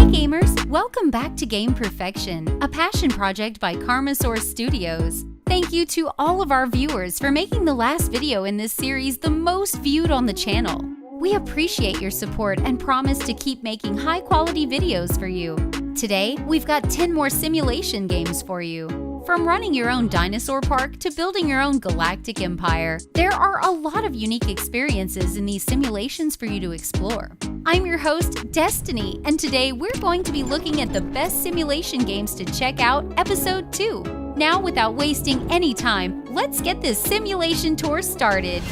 gamers, welcome back to Game Perfection, a passion project by Karmasur Studios. Thank you to all of our viewers for making the last video in this series the most viewed on the channel. We appreciate your support and promise to keep making high-quality videos for you. Today, we've got 10 more simulation games for you. From running your own dinosaur park to building your own galactic empire, there are a lot of unique experiences in these simulations for you to explore. I'm your host, Destiny, and today we're going to be looking at the best simulation games to check out, Episode 2. Now, without wasting any time, let's get this simulation tour started.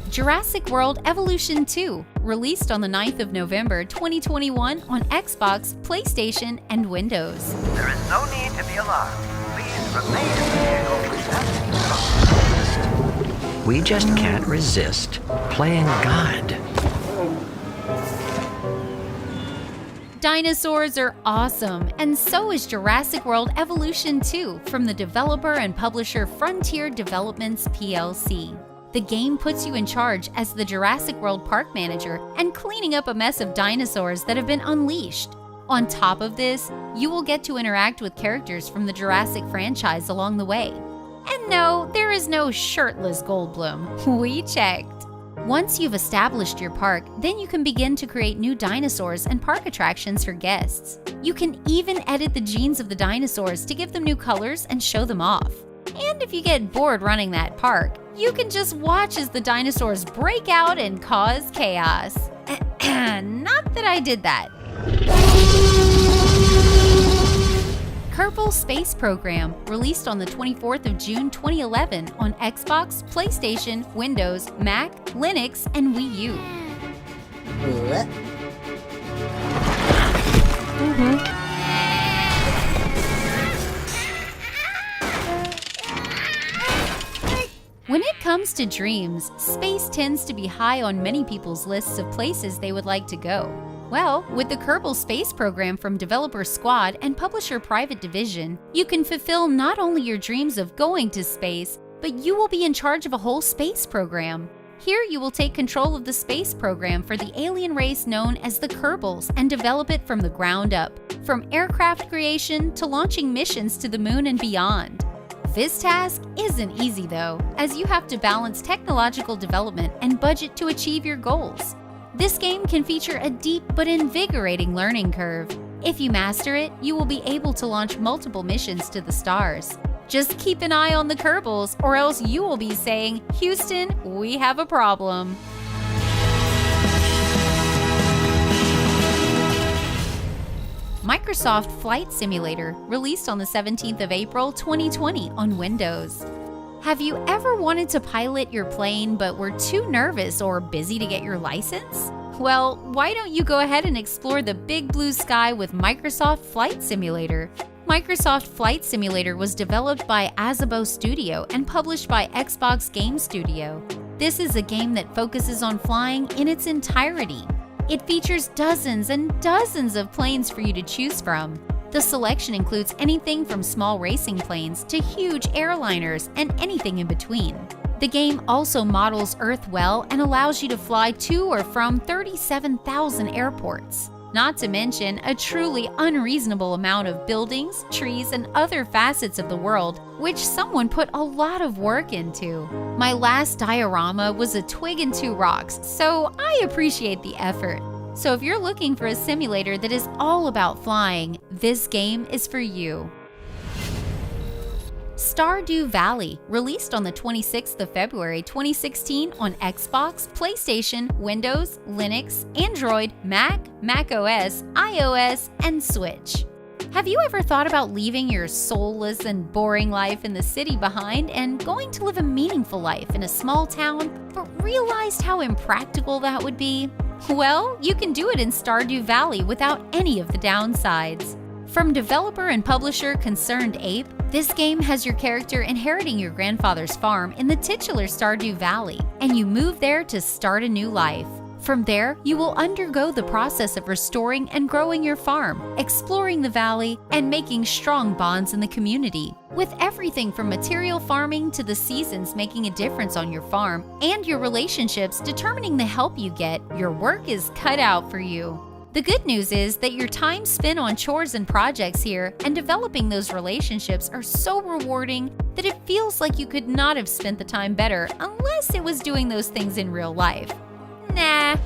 Jurassic World Evolution 2, released on the 9th of November 2021 on Xbox, PlayStation, and Windows. There is no need to be alarmed. Please remain in the vehicle. We just can't resist playing God. Dinosaurs are awesome, and so is Jurassic World Evolution 2 from the developer and publisher Frontier Developments plc. The game puts you in charge as the Jurassic World Park manager and cleaning up a mess of dinosaurs that have been unleashed. On top of this, you will get to interact with characters from the Jurassic franchise along the way. And no, there is no shirtless Goldblum. We checked. Once you've established your park, then you can begin to create new dinosaurs and park attractions for guests. You can even edit the genes of the dinosaurs to give them new colors and show them off. And if you get bored running that park, you can just watch as the dinosaurs break out and cause chaos. Not that I did that. Kerbal Space Program, released on the 24th of June 2011 on Xbox, PlayStation, Windows, Mac, Linux, and Wii U. When it comes to dreams, space tends to be high on many people's lists of places they would like to go. Well, with the Kerbal Space Program from Developer Squad and Publisher Private Division, you can fulfill not only your dreams of going to space, but you will be in charge of a whole space program. Here you will take control of the space program for the alien race known as the Kerbals and develop it from the ground up, from aircraft creation to launching missions to the moon and beyond. This task isn't easy though, as you have to balance technological development and budget to achieve your goals. This game can feature a deep but invigorating learning curve. If you master it, you will be able to launch multiple missions to the stars. Just keep an eye on the Kerbals, or else you will be saying, "Houston, we have a problem." Microsoft Flight Simulator, released on the 17th of April 2020 on Windows. Have you ever wanted to pilot your plane but were too nervous or busy to get your license? Well, why don't you go ahead and explore the big blue sky with Microsoft Flight Simulator? Microsoft Flight Simulator was developed by Asobo Studio and published by Xbox Game Studio. This is a game that focuses on flying in its entirety. It features dozens and dozens of planes for you to choose from. The selection includes anything from small racing planes to huge airliners and anything in between. The game also models Earth well and allows you to fly to or from 37,000 airports. Not to mention a truly unreasonable amount of buildings, trees, and other facets of the world, which someone put a lot of work into. My last diorama was a twig and two rocks, so I appreciate the effort. So if you're looking for a simulator that is all about flying, this game is for you. Stardew Valley, released on the 26th of February 2016 on Xbox, PlayStation, Windows, Linux, Android, Mac, macOS, iOS, and Switch. Have you ever thought about leaving your soulless and boring life in the city behind and going to live a meaningful life in a small town, but realized how impractical that would be? Well, you can do it in Stardew Valley without any of the downsides. From developer and publisher Concerned Ape, this game has your character inheriting your grandfather's farm in the titular Stardew Valley, and you move there to start a new life. From there, you will undergo the process of restoring and growing your farm, exploring the valley, and making strong bonds in the community. With everything from material farming to the seasons making a difference on your farm, and your relationships determining the help you get, your work is cut out for you. The good news is that your time spent on chores and projects here and developing those relationships are so rewarding that it feels like you could not have spent the time better unless it was doing those things in real life. Nah.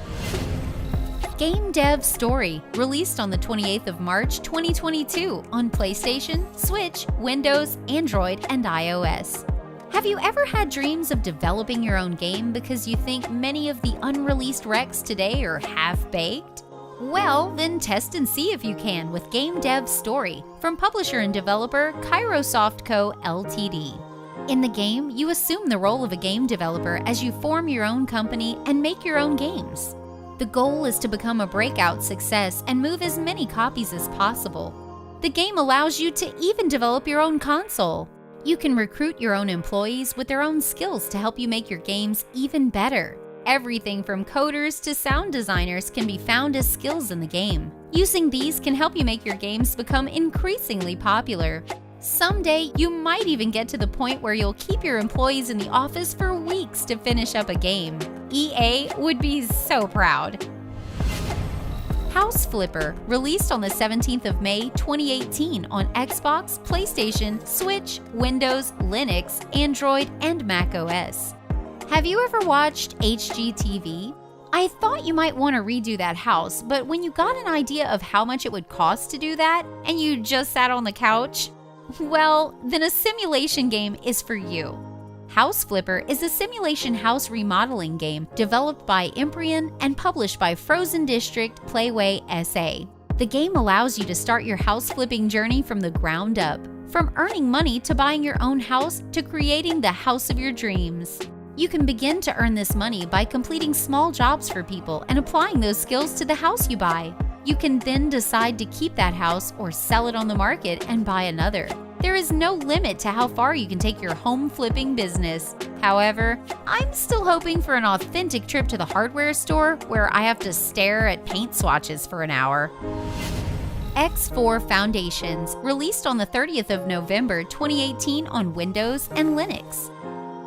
Game Dev Story, released on the 28th of March 2022 on PlayStation, Switch, Windows, Android, and iOS. Have you ever had dreams of developing your own game because you think many of the unreleased recs today are half-baked? Well, then test and see if you can with Game Dev Story from publisher and developer Kairosoft Co. Ltd. In the game, you assume the role of a game developer as you form your own company and make your own games. The goal is to become a breakout success and move as many copies as possible. The game allows you to even develop your own console. You can recruit your own employees with their own skills to help you make your games even better. Everything from coders to sound designers can be found as skills in the game. Using these can help you make your games become increasingly popular. Someday, you might even get to the point where you'll keep your employees in the office for weeks to finish up a game. EA would be so proud. House Flipper, released on the 17th of May 2018 on Xbox, PlayStation, Switch, Windows, Linux, Android, and macOS. Have you ever watched HGTV? I thought you might want to redo that house, but when you got an idea of how much it would cost to do that, and you just sat on the couch, well, then a simulation game is for you. House Flipper is a simulation house remodeling game developed by Imprion and published by Frozen District Playway SA. The game allows you to start your house flipping journey from the ground up, from earning money to buying your own house to creating the house of your dreams. You can begin to earn this money by completing small jobs for people and applying those skills to the house you buy. You can then decide to keep that house or sell it on the market and buy another. There is no limit to how far you can take your home flipping business. However, I'm still hoping for an authentic trip to the hardware store where I have to stare at paint swatches for an hour. X4 Foundations, released on the 30th of November 2018 on Windows and Linux.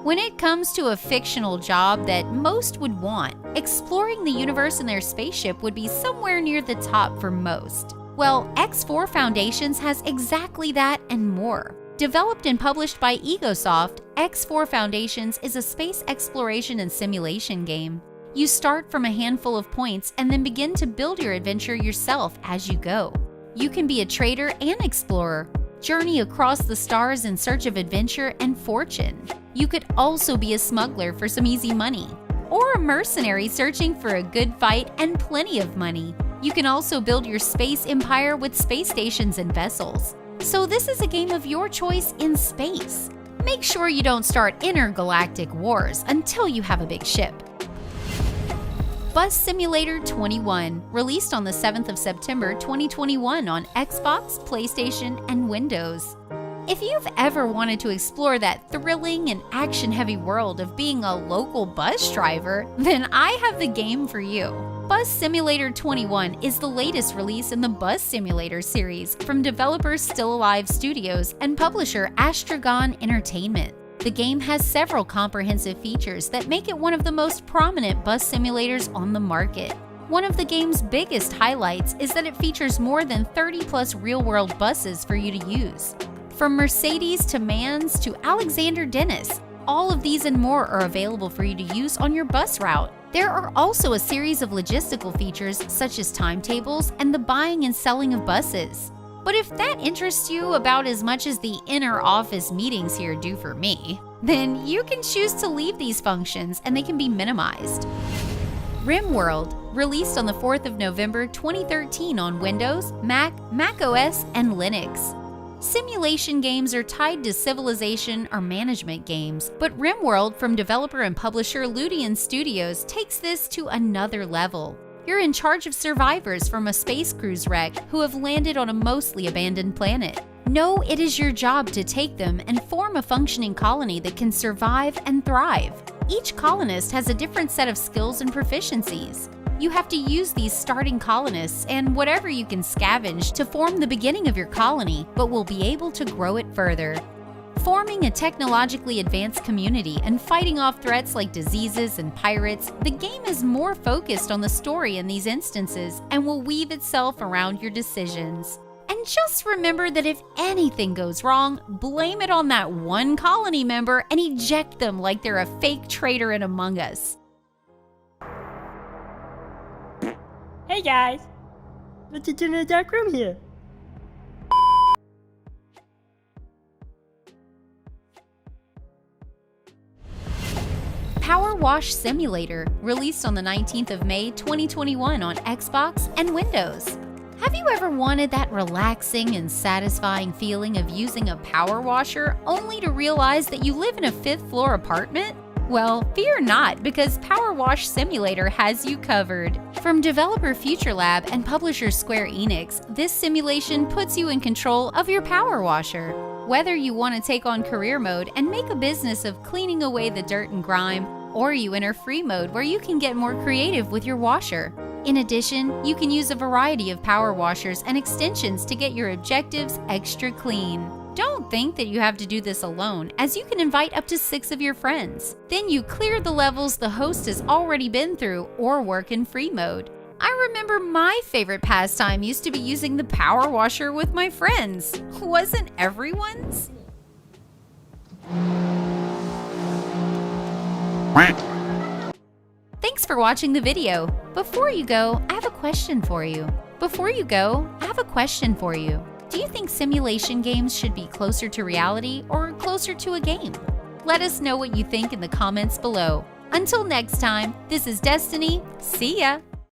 When it comes to a fictional job that most would want, exploring the universe in their spaceship would be somewhere near the top for most. Well, X4 Foundations has exactly that and more. Developed and published by Egosoft, X4 Foundations is a space exploration and simulation game. You start from a handful of points and then begin to build your adventure yourself as you go. You can be a trader and explorer, journey across the stars in search of adventure and fortune. You could also be a smuggler for some easy money, or a mercenary searching for a good fight and plenty of money. You can also build your space empire with space stations and vessels. So this is a game of your choice in space. Make sure you don't start intergalactic wars until you have a big ship. Bus Simulator 21, released on the 7th of September 2021 on Xbox, PlayStation, and Windows. If you've ever wanted to explore that thrilling and action-heavy world of being a local bus driver, then I have the game for you. Bus Simulator 21 is the latest release in the Bus Simulator series from developers Still Alive Studios and publisher Astragon Entertainment. The game has several comprehensive features that make it one of the most prominent bus simulators on the market. One of the game's biggest highlights is that it features more than 30+ real-world buses for you to use. From Mercedes to Mans to Alexander Dennis, all of these and more are available for you to use on your bus route. There are also a series of logistical features such as timetables and the buying and selling of buses. But if that interests you about as much as the inner office meetings here do for me, then you can choose to leave these functions and they can be minimized. RimWorld, released on the 4th of November 2013 on Windows, Mac, macOS, and Linux. Simulation games are tied to civilization or management games, but RimWorld from developer and publisher Ludian Studios takes this to another level. You're in charge of survivors from a space cruise wreck who have landed on a mostly abandoned planet. Know it is your job to take them and form a functioning colony that can survive and thrive. Each colonist has a different set of skills and proficiencies. You have to use these starting colonists and whatever you can scavenge to form the beginning of your colony, but will be able to grow it further. Forming a technologically advanced community and fighting off threats like diseases and pirates, the game is more focused on the story in these instances and will weave itself around your decisions. And just remember that if anything goes wrong, blame it on that one colony member and eject them like they're a fake traitor in Among Us. Hey guys! What's it in the dark room here? PowerWash Simulator, released on the 19th of May 2021 on Xbox and Windows. Have you ever wanted that relaxing and satisfying feeling of using a power washer only to realize that you live in a 5th floor apartment? Well, fear not, because PowerWash Simulator has you covered. From developer FutureLab and publisher Square Enix, this simulation puts you in control of your power washer. Whether you want to take on career mode and make a business of cleaning away the dirt and grime, or you enter free mode where you can get more creative with your washer. In addition, you can use a variety of power washers and extensions to get your objectives extra clean. Don't think that you have to do this alone, as you can invite up to 6 of your friends. Then you clear the levels the host has already been through or work in free mode. I remember my favorite pastime used to be using the power washer with my friends. Wasn't everyone's? Thanks for watching the video. Before you go, I have a question for you. Do you think simulation games should be closer to reality or closer to a game? Let us know what you think in the comments below. Until next time, this is Destiny. See ya!